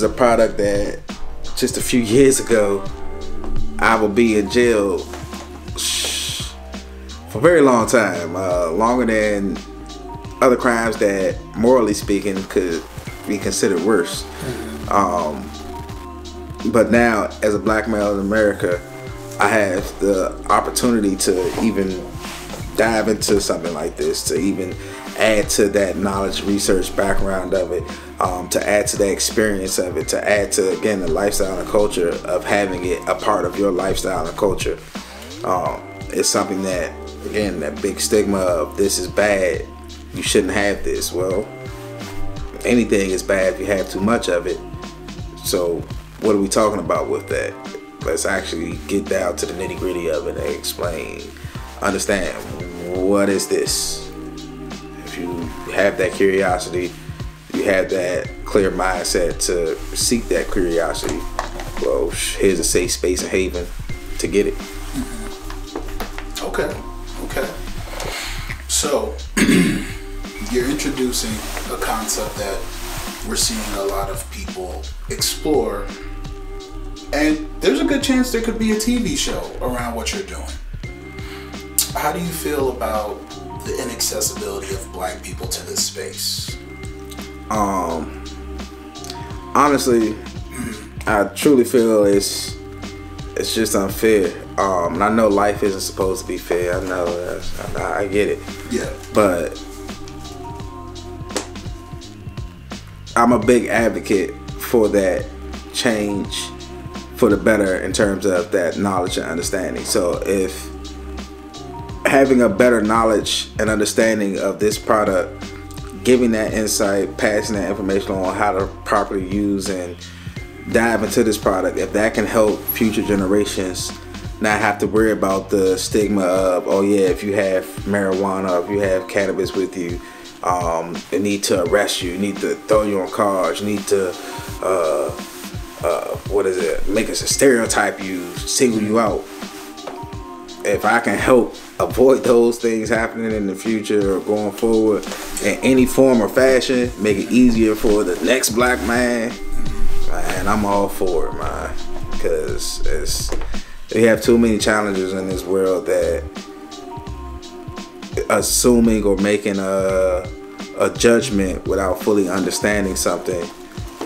is a product that just a few years ago I would be in jail for a very long time, longer than other crimes that, morally speaking, could be considered worse. But now, as a black male in America, I have the opportunity to even dive into something like this, to even add to that knowledge, research background of it, to add to the experience of it, to add to, again, the lifestyle and culture of having it a part of your lifestyle and culture. It's something that, again, that big stigma of this is bad, you shouldn't have this. Well, anything is bad if you have too much of it. So what are we talking about with that? Let's actually get down to the nitty gritty of it and explain, understand, what is this? If you have that curiosity, you have that clear mindset to seek that curiosity, well, here's a safe space and haven to get it. Okay. So, you're introducing a concept that we're seeing a lot of people explore, and there's a good chance there could be a TV show around what you're doing. How do you feel about the inaccessibility of black people to this space? Honestly, I truly feel it's just unfair. And I know life isn't supposed to be fair. I know that. I get it. Yeah. But I'm a big advocate for that change for the better in terms of that knowledge and understanding. So if having a better knowledge and understanding of this product, giving that insight, passing that information on how to properly use and dive into this product, if that can help future generations not have to worry about the stigma of, oh yeah, if you have marijuana or if you have cannabis with you, they need to arrest you, need to throw you on cars, you need to make us a stereotype you, single you out. If I can help avoid those things happening in the future or going forward in any form or fashion, make it easier for the next black man, I'm all for it, man. Because we have too many challenges in this world that assuming or making a judgment without fully understanding something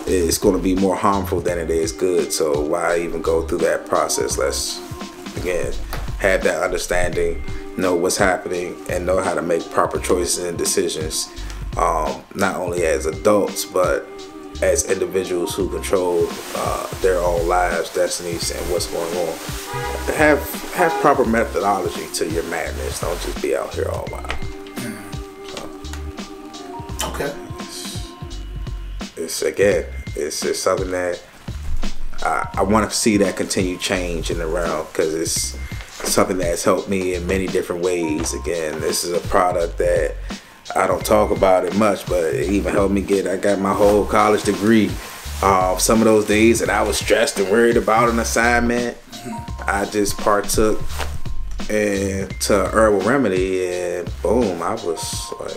is going to be more harmful than it is good. So why even go through that process? Let's, again, have that understanding, know what's happening, and know how to make proper choices and decisions, not only as adults but as individuals who control their own lives, destinies, and what's going on. Have proper methodology to your madness. Don't just be out here all wild. Okay. It's just something that I want to see that continue change in the realm, because it's something that's helped me in many different ways. Again, this is a product that I don't talk about it much, but it even helped me I got my whole college degree. Some of those days that I was stressed and worried about an assignment, I just partook into herbal remedy, and boom, I was like,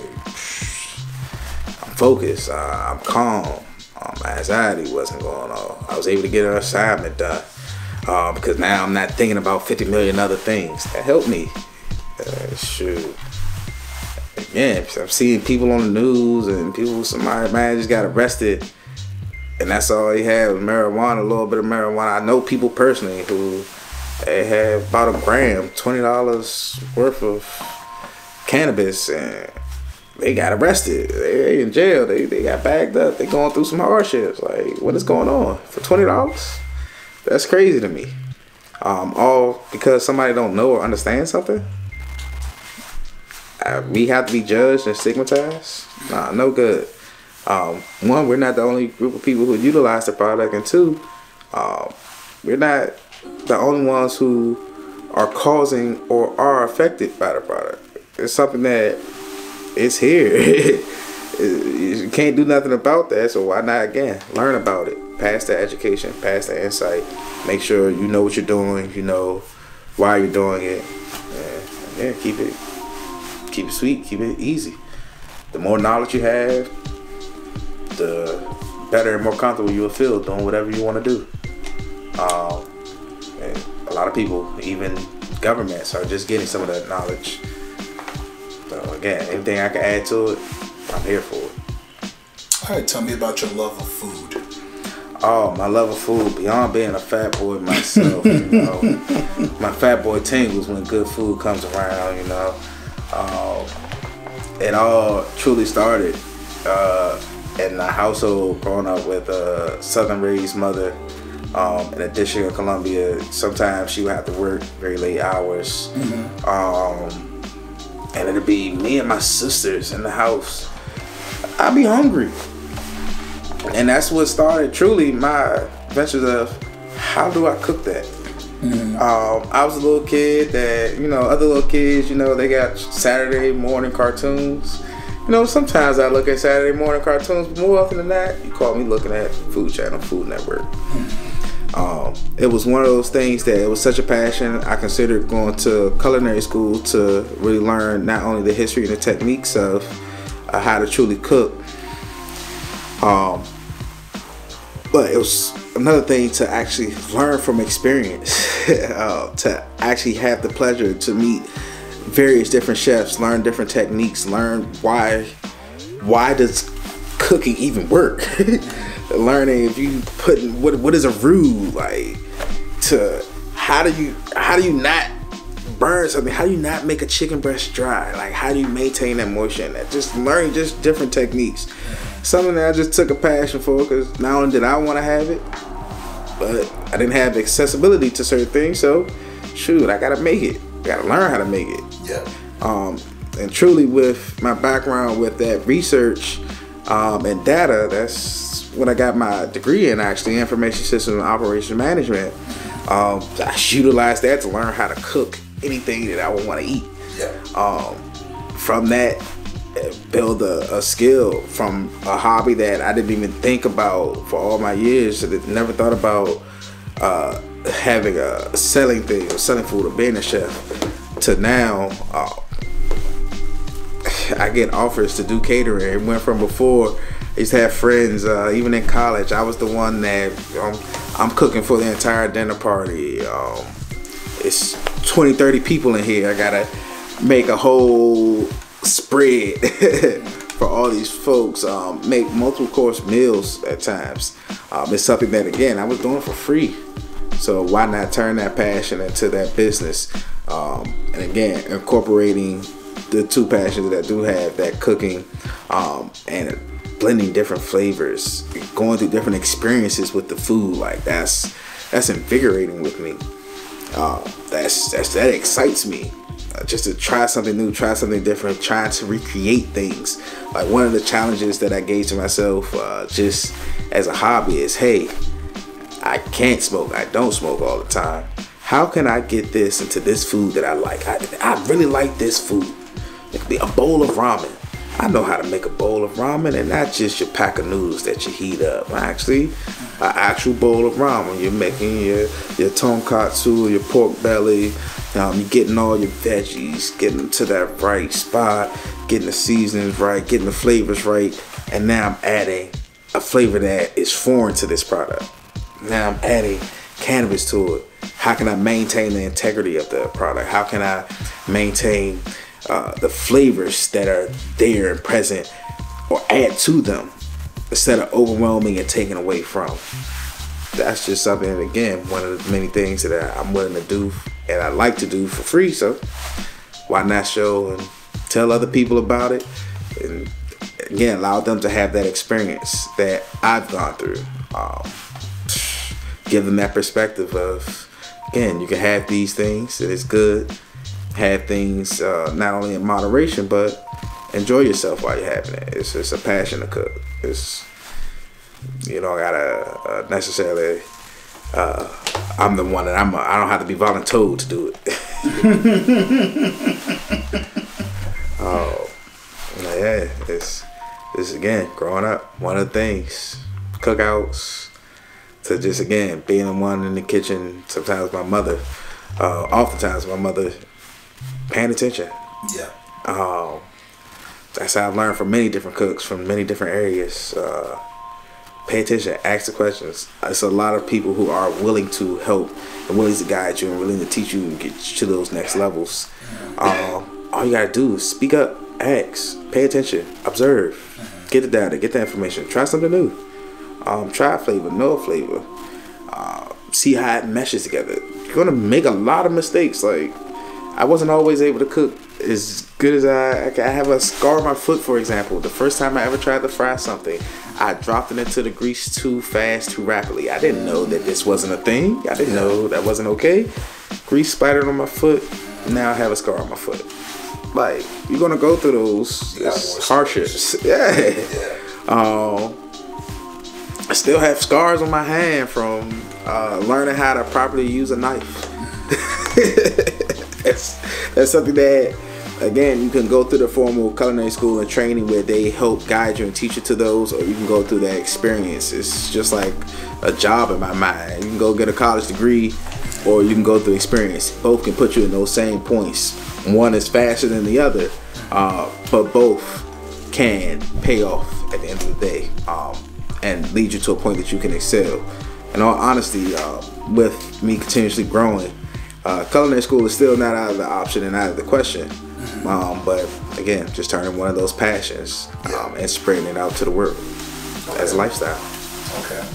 I'm focused, I'm calm, my anxiety wasn't going on. I was able to get an assignment done, because now I'm not thinking about 50 million other things. That helped me. Shoot. Again, I'm seeing people on the news and somebody just got arrested and that's all he had was marijuana, a little bit of marijuana. I know people personally who they have about a gram, $20 worth of cannabis, and they got arrested. They in jail. They got bagged up. They going through some hardships. Like, what is going on for $20? That's crazy to me. All because somebody don't know or understand something. We have to be judged and stigmatized. Nah, no good. One, we're not the only group of people who utilize the product, and two, we're not the only ones who are causing or are affected by the product. It's something that it's here. You can't do nothing about that, so why not, again, learn about it. Pass the education, pass the insight. Make sure you know what you're doing, you know why you're doing it. And yeah, keep it sweet, keep it easy. The more knowledge you have, the better and more comfortable you will feel doing whatever you want to do. And a lot of people, even governments, are just getting some of that knowledge. So again, anything I can add to it, I'm here for it. All right, tell me about your love of food. Oh, my love of food, beyond being a fat boy myself, you know, my fat boy tingles when good food comes around, you know. It all truly started in a household growing up with a southern raised mother in the District of Columbia. Sometimes she would have to work very late hours. And it'd be me and my sisters in the house. I'd be hungry. And that's what started truly my ventures of how do I cook that? I was a little kid that, you know, other little kids, you know, they got Saturday morning cartoons. You know, sometimes I look at Saturday morning cartoons, but more often than not, you call me looking at Food Channel, Food Network. It was one of those things that it was such a passion. I considered going to culinary school to really learn not only the history and the techniques of how to truly cook, but it was another thing to actually learn from experience, to actually have the pleasure to meet various different chefs, learn different techniques, learn why does cooking even work. Learning if you put what is a roux, like, to how do you not burn something, how do you not make a chicken breast dry, like how do you maintain that moisture in that, just learning just different techniques. Something that I just took a passion for, because not only did I want to have it, but I didn't have accessibility to certain things, so shoot, I gotta make it, I gotta learn how to make it. And truly with my background with that research and data, that's when I got my degree in, actually, information systems and operation management. I utilized that to learn how to cook anything that I would want to eat. From that, build a skill from a hobby that I didn't even think about for all my years. I never thought about having a selling thing or selling food or being a chef, to now I get offers to do catering. It went from before I used to have friends, even in college, I was the one that I'm cooking for the entire dinner party. It's 20, 30 people in here. I gotta make a whole spread for all these folks, make multiple course meals at times. It's something that, again, I was doing for free. So why not turn that passion into that business? And again, incorporating the two passions that I do have, that cooking and blending different flavors, going through different experiences with the food, like that's invigorating with me. That excites me. Just to try something new, try something different, trying to recreate things. Like one of the challenges that I gave to myself just as a hobby is, hey, I can't smoke, I don't smoke all the time. How can I get this into this food that I like? I really like this food. It could be a bowl of ramen. I know how to make a bowl of ramen, and not just your pack of noodles that you heat up. Actually, an actual bowl of ramen. You're making your tonkatsu, your pork belly. You're getting all your veggies, getting them to that right spot, getting the seasonings right, getting the flavors right. And now I'm adding a flavor that is foreign to this product. Now I'm adding cannabis to it. How can I maintain the integrity of the product? How can I maintain the flavors that are there and present, or add to them instead of overwhelming and taking away from? That's just something, again, one of the many things that I'm willing to do and I like to do for free. So why not show and tell other people about it, and again, allow them to have that experience that I've gone through. Give them that perspective of, again, you can have these things, it is good. Have things not only in moderation, but enjoy yourself while you're having it. It's a passion to cook. It's, you don't gotta necessarily. I'm the one that I don't have to be voluntold to do it. Yeah, it's again, growing up, one of the things, cookouts, to just, again, being the one in the kitchen. Sometimes my mother, oftentimes my mother, paying attention. That's how I've learned from many different cooks from many different areas. Pay attention, ask the questions. It's a lot of people who are willing to help and willing to guide you and willing to teach you and get you to those next levels. All you gotta do is speak up, ask, pay attention, observe, get the data, get the information, try something new. Try a flavor, know a flavor, see how it meshes together. You're gonna make a lot of mistakes. Like, I wasn't always able to cook as good as I have a scar on my foot, for example. The first time I ever tried to fry something, I dropped it into the grease too fast, too rapidly. I didn't know that this wasn't a thing. I didn't know that wasn't okay. Grease splattered on my foot. Now I have a scar on my foot. Like, you're gonna go through those hardships. Yeah. I still have scars on my hand from learning how to properly use a knife. That's something that, again, you can go through the formal culinary school and training where they help guide you and teach you to those, or you can go through that experience. It's just like a job in my mind. You can go get a college degree, or you can go through experience. Both can put you in those same points. One is faster than the other, but both can pay off at the end of the day, and lead you to a point that you can excel. In all honesty, with me continuously growing, culinary school is still not out of the option and out of the question. But again, just turning one of those passions and spreading it out to the world as a lifestyle. Okay.